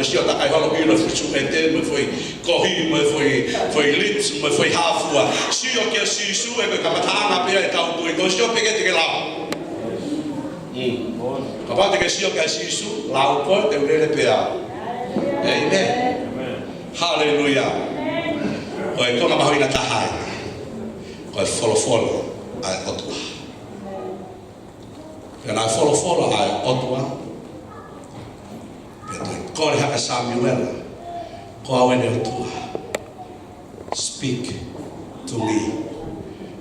sio ta kai holo ilo fitu ete me foi kohi me foi lips me foi hafua sio ke sisu e ka matanga pe e tau pui ko sio pe ke la kapate ke sio ke sisu la ko te ule pe a amen hallelujah ko e tona mahina ta hai ko e follow ai otua pena follow ai otua ko le haka Samuel ko awene otua speak to me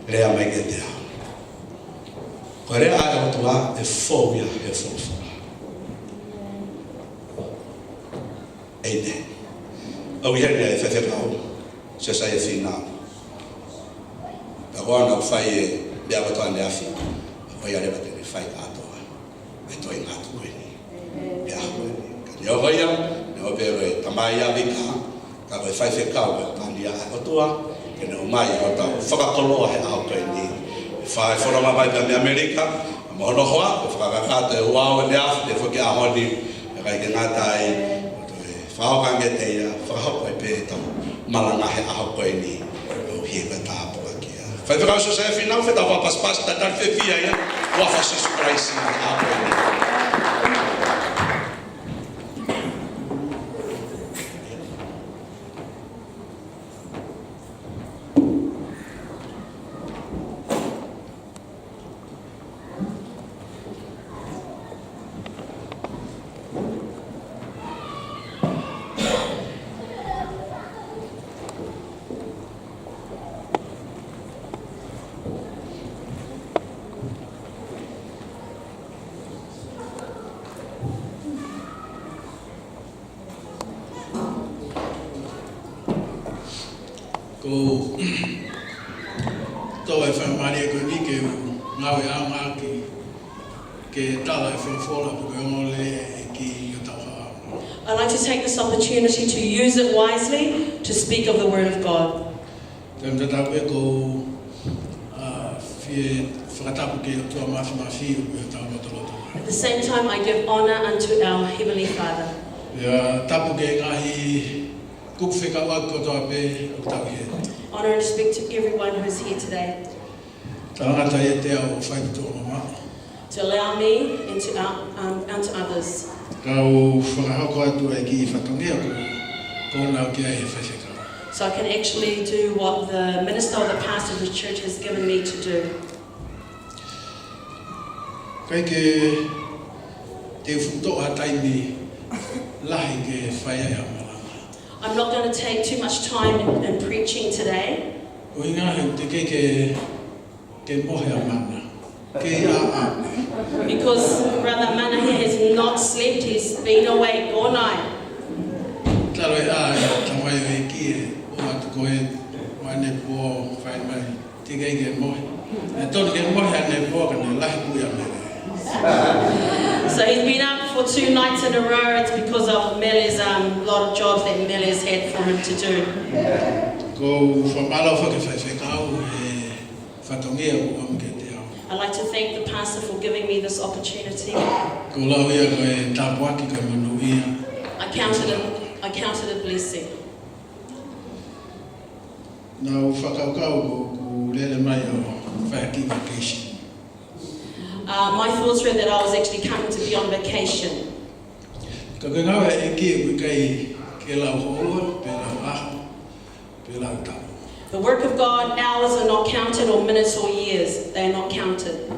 rea mai getea ko rea ai otua e phobia e follow amen au ia ia e fefe kau se sai e fina agora fai de abato ande afi ko ia le bate fai atoa e toi ngatu ko ni ya yo hoia no pero tamai ya vika ka ko fai fe ka ko pandia abatua ke no mai o ta faka kolo he au ko ni fai fora ma vai da America mo no hoa ko faka ka te wa le af de fo ke a hodi ka ke ngata ai fa o ka ngete ya fa ho ko pe ta malanga he au ko ni o hi ka ta po ki fai fe ka so se final fe ta va pas ta tal fe via ya wa fa se surprise a ko ni ko to e fa mari ko ni ke ngawe anga ke tala e fa fola ko ngole ki yota. I'd like to take this opportunity to use it wisely to speak of the Word of God. Tem tata ko fi fratapu ke to ma fi yota motolo. At the same time, I give honor unto our Heavenly Father. Ya tapu ke ngahi Honor and respect to everyone who is here today. To allow me and to others. So I can actually do what the minister or the pastor of the church has given me to do. I'm not going to take too much time in preaching today. Because Brother Manahe has not slept, he's been awake all night. So he's been up for 2 nights in a row. It's because of Mele's lot of jobs that Mele's had for him to do. I'd like to thank the pastor for giving me this opportunity. I counted a blessing. My thoughts were that I was actually coming to be on vacation. The work of God, hours are not counted, or minutes or years, they are not counted.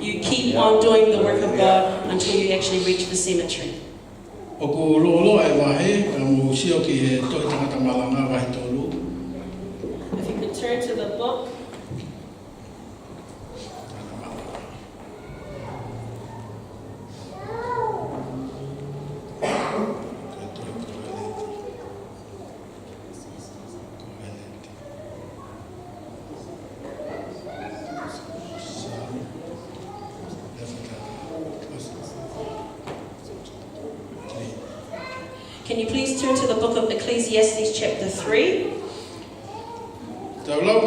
You keep on doing the work of God until you actually reach the cemetery. If you could turn to the book. Can you please turn to the book of Ecclesiastes chapter 3? I'm going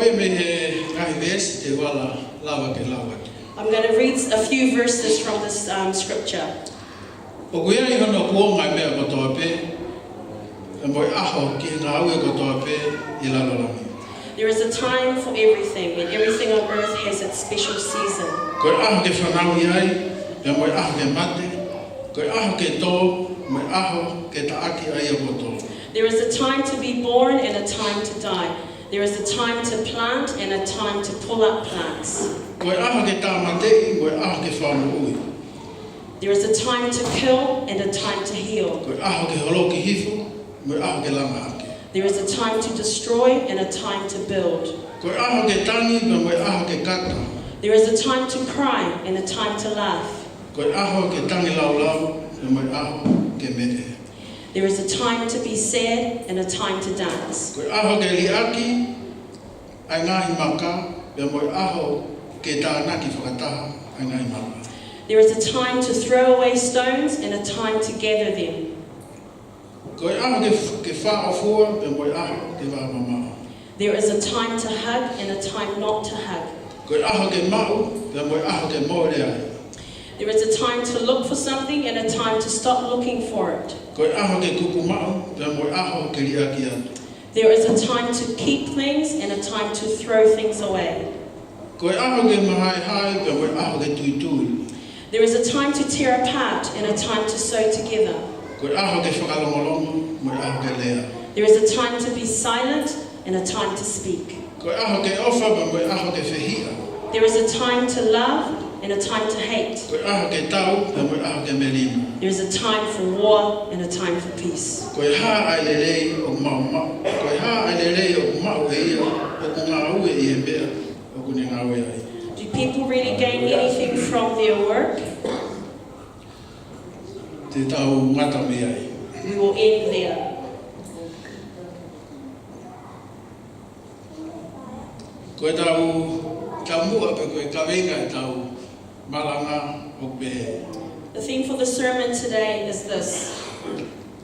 to read a few verses from this scripture. O kuia I hono kuo ngai mea kotoa pe, e moi aho ki ngā aue kotoa pe I lalolangi. There is a time for everything, and everything on earth has its special season. Koe aho ke whanau iai, e moi aho ke mate, koe aho ke tō, moi aho ke taaki ai a kotoa. There is a time to be born and a time to die. There is a time to plant and a time to pull up plants. Koe aho ke tā matei, moi aho ke whamu ui. There is a time to kill and a time to heal. Koe aho ke holo ki hifo, moi aho ke langa ake. There is a time to destroy and a time to build. Koe aho ke tangi, moi aho ke kata. There is a time to cry and a time to laugh. Koe aho ke tangi lau lau, moi aho ke mete. There is a time to be sad and a time to dance. Koe aho ke liaki, ai ngahi maka, moi aho ke tānaki whakataha, ai ngahi maka. There is a time to throw away stones and a time to gather them. Koe aho ke whaafua, moi aho ke wāmamao. There is a time to hug and a time not to hug. Koe aho ke mau, moi aho ke mōre ai. There is a time to look for something and a time to stop looking for it. Koe aho ke kukumau, moi aho ke liaki atu. There is a time to keep things and a time to throw things away. Koe aho ke mahai hai, moi aho ke tui tui. There is a time to tear apart and a time to sew together. Koe aho ke whakalongolongo, moi aho ke lea. There is a time to be silent and a time to speak. Koe aho ke ofa, moi aho ke whehia. There is a time to love and a time to hate. Koe aho ke tau, moi aho ke melima. There is a time for war and a time for peace. Koe hā ai lelei o mau mau. Koe hā ai lelei o mau e ia, o ku ngā ue I e mea, o ku ne ngā ue ai. Do people really gain anything from their work? Te tau ngata me ai. We will end there. Koe tau mua pe koe kawenga e tau malanga o pe. The theme for the sermon today is this.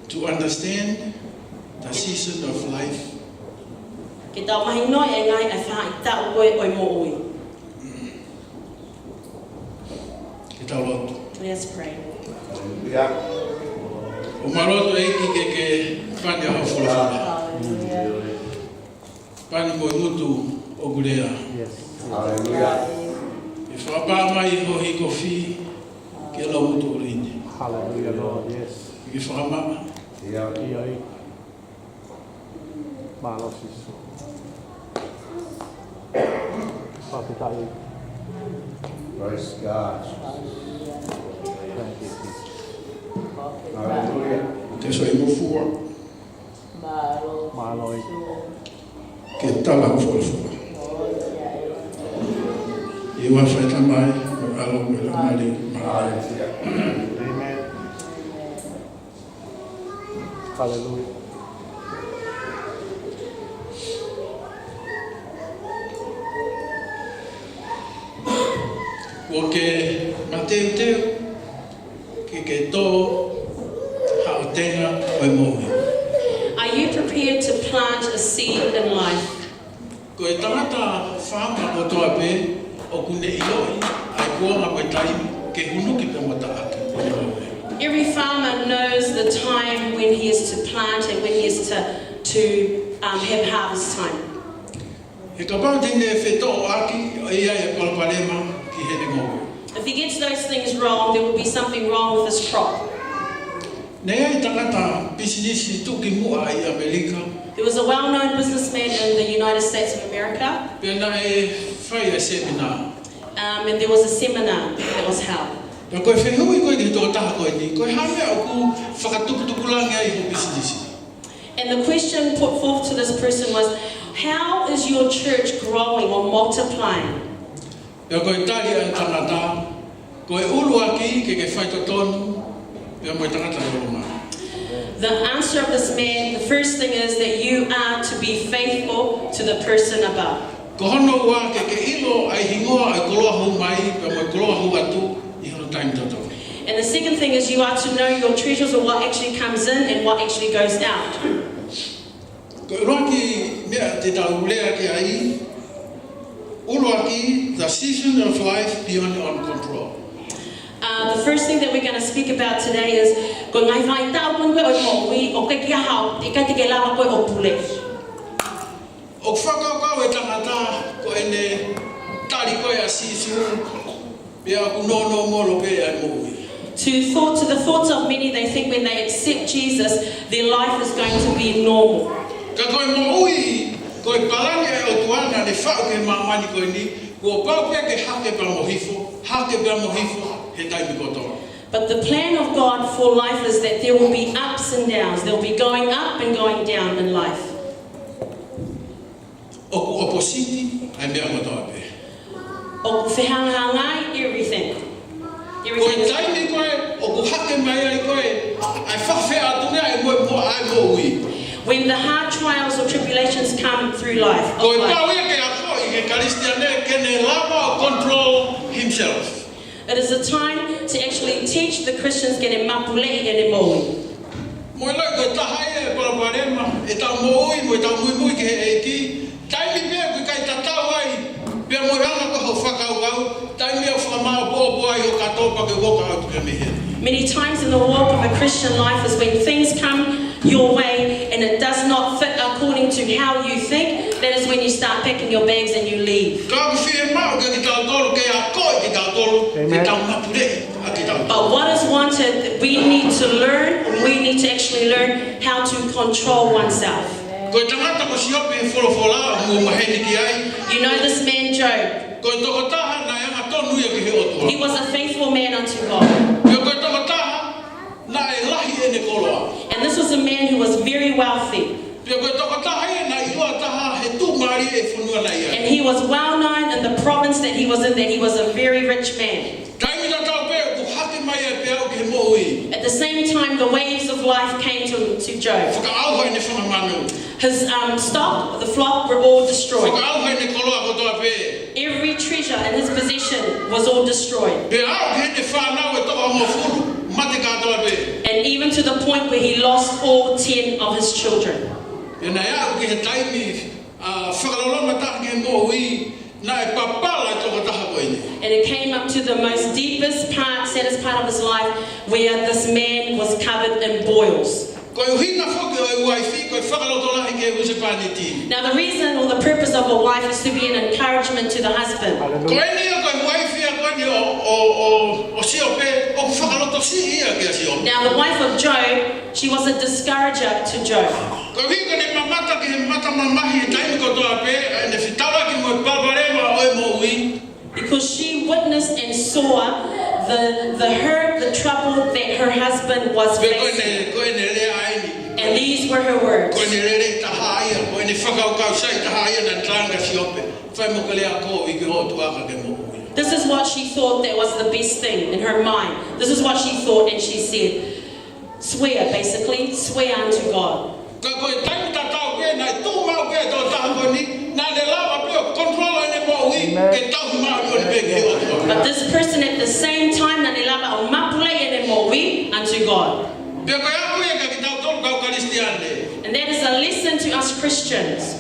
To understand the season of life, Ke tau mahi noi e ngai e whai tau koe oi mo ui. ke tau lotu. Let us pray. O maroto e ki ke whane hau wholawhala. Pani mo mutu o gurea. E whapā mai ho hi kofi ke lau mutu o rini. Hallelujah, Lord, yes. Ki whakamama. Iai. Malos Isu. Papitai. Praise God. Thank you, Jesus. Hallelujah. Te soi mo fua. Maloi. Ke tala o wholawhala. I wa whaita mai, o alo me la mari mahai. Amen. Hallelujah. O ke mateu teu, ke tō haotenga o e mohi. Are you prepared to plant a seed in life? Ko e tangata whanga o toa pe, o kune ioi, ai kuanga koe taimi, ke hunuki pe mata ake. Every farmer knows the time when he is to plant and when he is to have harvest time. He ka pau tine e whetō aki, o ia e palpalema ki hene ngō. If he gets those things wrong, there will be something wrong with his crop. Nei ai tangata pisinisi tuki mua I Amerika, There was a well-known businessman in the United States of America, pena e whai a seminar. and there was a seminar that was held. Pea koe whehui koe ki tō taha koe ni, koe hawea o ku whakatukutukulangi ai ko pisinisi. And the question put forth to this person was, how is your church growing or multiplying? Pea koe tari a tangata, koe ulu aki ke whai tonu, pea moe tangata e roma. The answer of this man, the first thing is that you are to be faithful to the person above. Ko hono ua ke ilo ai hingoa ai koloa hou mai, pea moe koloa hou atu, I hono time toto. And the second thing is you are to know your treasures or what actually comes in and what actually goes out. Ko roa ki mea te tau lea ki ai, ulu aki, the season of life beyond on control. The first thing that we're going to speak about today is ko ngai vai tau kun ko o wi o ke kia hau te ka te ke lava ko o pule. O whakakau e tangata ko ene tari koe a sisu pia kunono molo pe ai moui. To the thoughts of many, they think when they accept Jesus, their life is going to be normal. Ka koe moui, koe palange o tuana ne whau ke mamani koe ni, kua pau pia ke hake pa mohifo, he taimi kotoa. But the plan of God for life is that there will be ups and downs. There will be going up and going down in life. O ku oppositi, ai mea kotoa pe. O ku whehangangai, everything. Koe taimi koe, o ku hake mai ai koe, ai whawhea atunga ai moui. When the hard trials or tribulations come through life, Koe pau ia ke ako i ke karistiane kene lava control himself. it is a time to actually teach the Christians get mapule and moui. Moi lai koe tahai e paraparema, e tau moui, mo e tau mui ke he eki, taimi pia koe kai tatau ai, pia moi anga ko ho whakau, taimi au whakamau po ai o katopa ke woka atu ke mehe. Many times in the walk of a Christian life is when things come your way and it does not fit according to how you think, that is when you start packing your bags and you leave. Ka whie mau ke tau tolu ke a koe ke tau tolu, ke tau mapure a ke tau. But what is wanted, we need to learn, we need to actually learn how to control oneself. Koe tangata ko siope wholofola mo maheni ki ai. You know this man Job, Koe toko taha na yanga tonu ia ke he otua. he was a faithful man unto God. Koe toko taha na e lahi e ne koloa. And this was a man who was very wealthy. And he was well known in the province that he was in, that he was a very rich man. At the same time, the waves of life came to Job. His stock, the flock, were all destroyed. Every treasure in his possession was all destroyed. And even to the point where he lost all 10 of his children. And it came up to the most deepest part, saddest part of his life, where this man was covered in boils. Now the reason or the purpose of a wife is to be an encouragement to the husband. Now the wife of Job, she was a discourager to Job. Because she witnessed and saw the hurt, the trouble that her husband was facing. And these were her words. This is what she thought that was the best thing in her mind. This is what she thought, and she said, swear, basically, swear unto God. But this person at the same time, unto God. And that is a lesson to us Christians.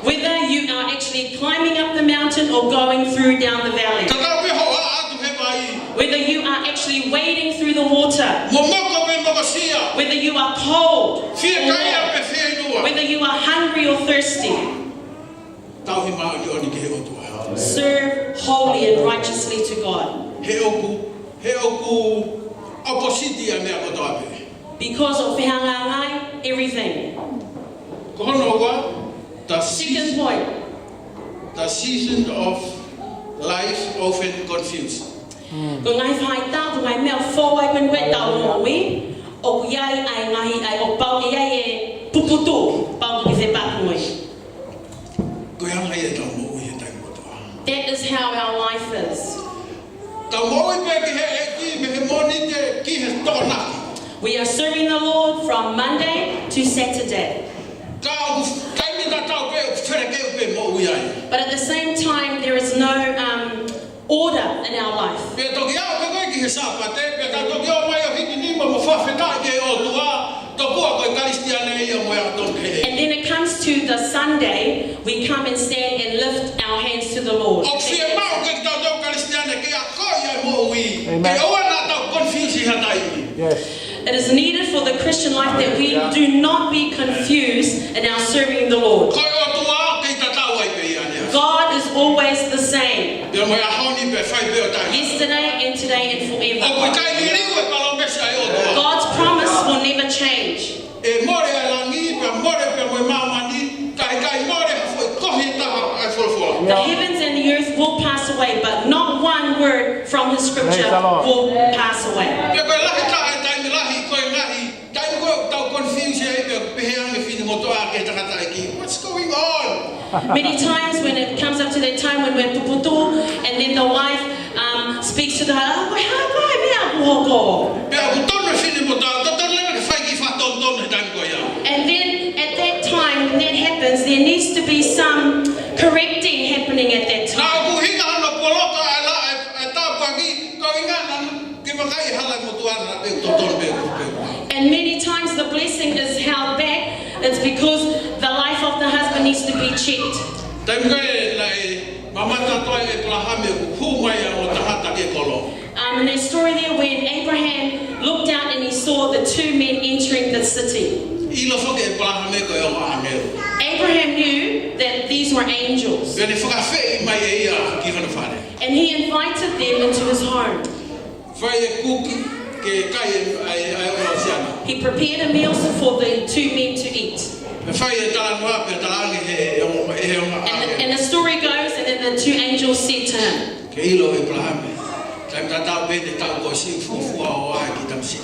Whether you are actually climbing up the mountain or going through down the valley. Whether you are actually wading through the water. Whether you are cold. Whether you are hungry or thirsty. Serve holy and righteously to God. Because of everything. Second point. The season of life often confused. That is how our life is. We are serving the Lord from Monday to Saturday. But at the same time, there is no order in our life. And then it comes to the Sunday, we come and stand and lift our hands to the Lord. Amen. Ke oa na tau confuse hatai. Yes. It is needed for the Christian life that we do not be confused in our serving the Lord. Ko o tua ke tatau ai pe ia. God is always the same, Dia mai ahoni pe fai pe o tai. yesterday and today and O ko forever. kai ni riu e palo mesa ai o tua. God's promise will never change. E more ai langi pe more pe mo mamani kai more foi kohi ta ai fo. The heavens and the earth will pass away, but not one word from the scripture Praise the Lord. will pass away. Pe ko lahi ta ai tai lahi ko ngahi. Tai ko tau confuse ai pe heang e fini moto a ke ta ta ki. What's going on? Many times when it comes up to that time when we're puputu, and then the wife speaks to the husband, Pe aku tonu fini moto ta ta le ke fai ki fa ton ton tai ko ia. and then at that time when that happens, there needs to be some correcting happening at that Na time. aku hinga ana polota ala ai ta pagi ko inga na ke makai hala moto ana pe ton ton pe. And many times the blessing is held back. It's because the life of the husband needs to be checked. Tai ngai lai mama ta toi e plahame ku mai o tahata ke kolo. In that story there, when Abraham looked out and he saw the two men entering the city, Ilo foke e plahame ko e o angel. Abraham knew that these were angels, Bene foka fe mai e ia ki hana fare. and he invited them into his home. Fai e kuki ke kai ai o siana. He prepared a meal for the two men to eat. Me fai e tala noa pe tala ange he o angel. And the story goes, and then the two angels said to him, Ke ilo e plahame. Tai tata pe te tau ko si fufu o ai ki tamsi.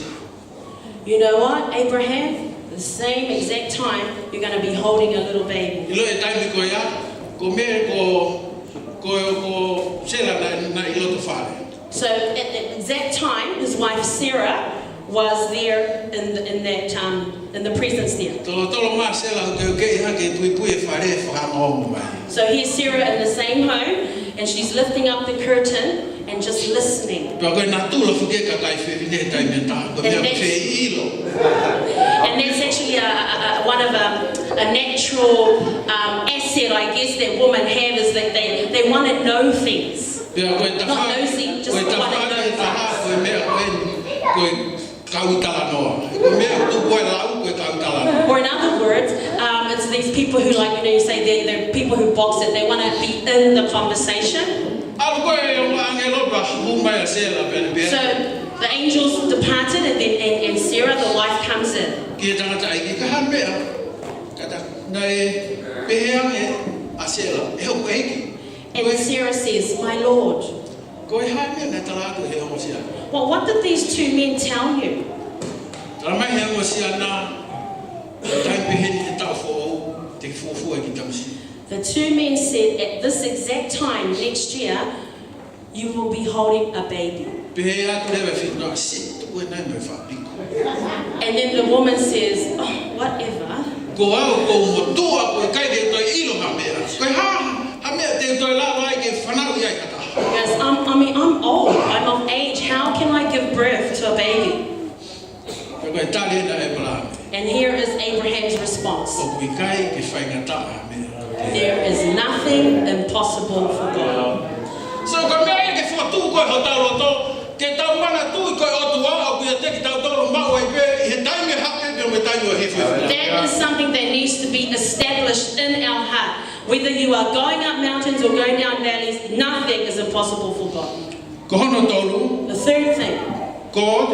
"You know what, Abraham? The same exact time you're going to be holding a little baby." Ilo e tai mi ko ia ko me ko sela na ilo to fare. So at the exact time, his wife Sarah was there in the presence there. Tolo ma sela ke ha ke pui e fare fa mo mai. So here's Sarah in the same home, and she's lifting up the curtain and just listening. Pero que na tulo fuke ka kai fe vide tai menta ko me fe ilo. And that's actually one of a natural asset, I guess, that women have, is that they want to know things. Pero ko ta Not nosy, just ko ta want to fa know ta things. ko me ko kau tala no. Ko me tu ko la ko kau tala. Or in other words, it's these people who, like, you say they're people who box it. They want to be in the conversation. Al ko e o angelo ba hu mai sela ben ben. So the angels departed, and then and Sarah, the wife, comes in. Ki tanga tai ki ka han me. Kata nai peang e asela. E o ki. And then Sarah says, "My Lord, Ko e ha me na tala ko he o sia. well, what did these two men tell you?" Tala mai he o sia na. Tai pe he te tau fo te fufu e ki tamsi. The two men said, "At this exact time next year, you will be holding a baby." Pe a tu leve fit no sit ko na me fa piko. And then the woman says, "Oh, whatever." Ko au ko mo tua ko kai de to ilo ha me. Ko ha me te to la vai ke fanau ia kata. Because I'm old. I'm of age. How can I give birth to a baby? Ko e tali na e bla. And here is Abraham's response: O ku kai ke fai ngata me. "There is nothing impossible for God." So ko me ke fo tu ko ho talo to ke tau mana tu ko o tu a ku te ki tau tolo ma o pe he tai me ha pe me tai o he fo. That is something that needs to be established in our heart. Whether you are going up mountains or going down valleys, nothing is impossible for God. Ko hono tolu, The third thing, God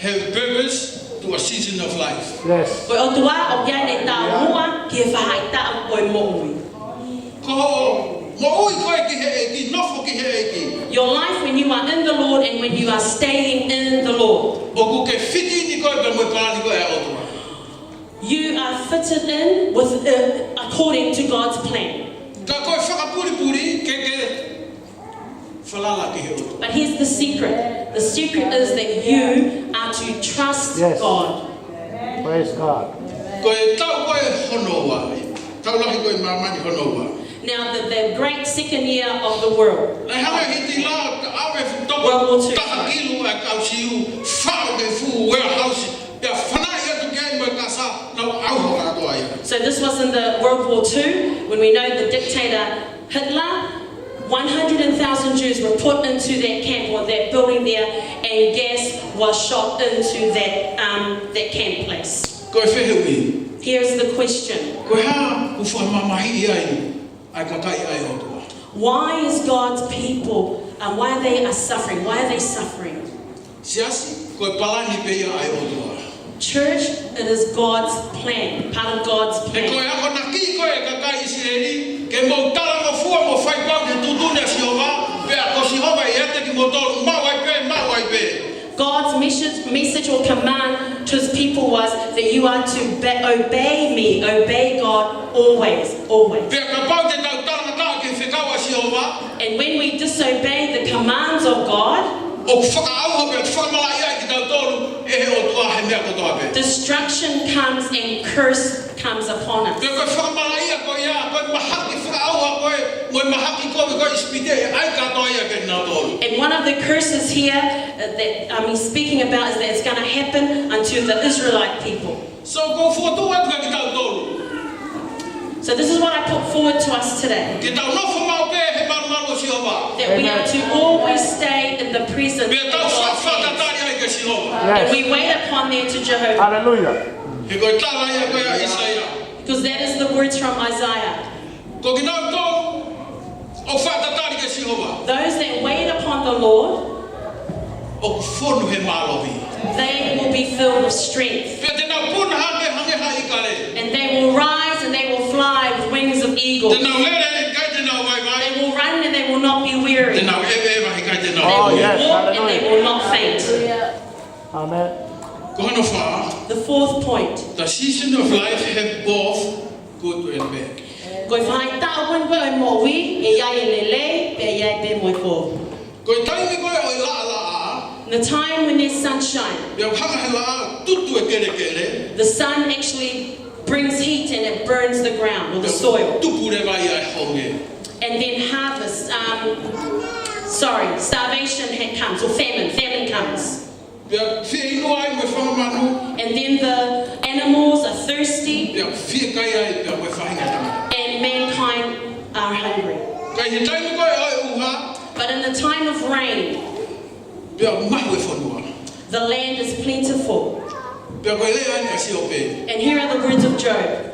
have purpose to a season of life. Yes. koe o tua o kia ne tā mua ki e whahaita o koe mo ui. Ko mo ui ko ki he e ki nofo ki he e ki. Your life when you are in the Lord and when you are staying in the Lord, O ku ke fiti ni ko pe mo pa ni ko e o tu. you are fitted in with according to God's plan. Ka ko whakapuri puri ke whalala ki he o tu. But here's the secret. The secret is that you are to trust Yes. God. Praise God. Ko e tau ko e hono wa. Tau lahi ko e mamani hono wa. Now, the great second year of the world, Lai hanga hiti la awe World War II. toko taha kilu e kau siu whao ke fu warehouse pia whanai atu kei mo kasa nau au haka atoa ia. so this was in the World War II, when we know the dictator Hitler 100,000 Jews were put into that camp or that building there, and gas was shot into that camp place. Koe whehui. Here's the question. Koe ha ufa mamahi ai. Ai kakai ai o tua. Why is God's people, why they are suffering? Why are they suffering? Siasi, koe palani pe ia ai o tua. Church, it is God's plan, part of God's E koe plan. ako na ki koe kakai Israeli, ke mo tala mo fua mo fai pau te tutune si hova, pe ako si hova i ete ki mo tolu, mawai pe. God's message or command to his people was that you are to obey me, obey God always, always. Pe ka pau te tau tala ta ke whekawa si hova, And when we disobey the commands of God, o whakaauha pe whakamala ia ki tau tolu, e he o tua he mea kotoa pe. destruction comes and curse comes upon us. Pe koe whakamala ia koe ia, koe mahaki whakaauha koe, moe mahaki koe koe ispite, ai katoa ia ke nā tolu. And one of the curses here that he's speaking about is that it's going to happen unto the Israelite people. So ko whotu atu ki tau tolu. So this is what I put forward to us today. Ki tau nofo mau pe he maru si hova. That we are to always stay in the presence Pe of tau God's hands. whakatari ai ke si hova. And Yes. we wait upon there to Jehovah. Hallelujah. He koe tala ia koe a Isaia. Because that is the words from Isaiah. Ko ki nau tō, o whakatari ke si hova. Those that wait upon the Lord, O whonu he malohi. they will be filled with strength. Pe te nau puna hange ha i kare. And they will rise and they will fly with wings of eagle. Te nau lere, kai te nau vai vai. They will run and they will not be weary. Te They nau ewe hi kai te will nau. Oh, yes. walk and they will not faint. Amen. Ko hano wha, The fourth point. the season of life have both good and bad. Koe whai tāwan koe o mō wi, e iai e lele, pe iai pe moi kō. Ko taimi koe o i laa laa, The time when there's sunshine, Pia hanga he laa, tutu e kere kere. the sun actually brings heat and it burns the ground or the soil. Tupu re vai ai honge. And then harvest, starvation comes, or famine comes. Pia whia inu ai me whamamanu, And then the animals are thirsty pia whia kai ai pia me whahinga tama. and mankind are hungry. Kai he taimi koe oi uha, But in the time of rain, pia mahu e whanua. the land is plentiful. Pia koe lea ni a si o pe. And here are the words of Job.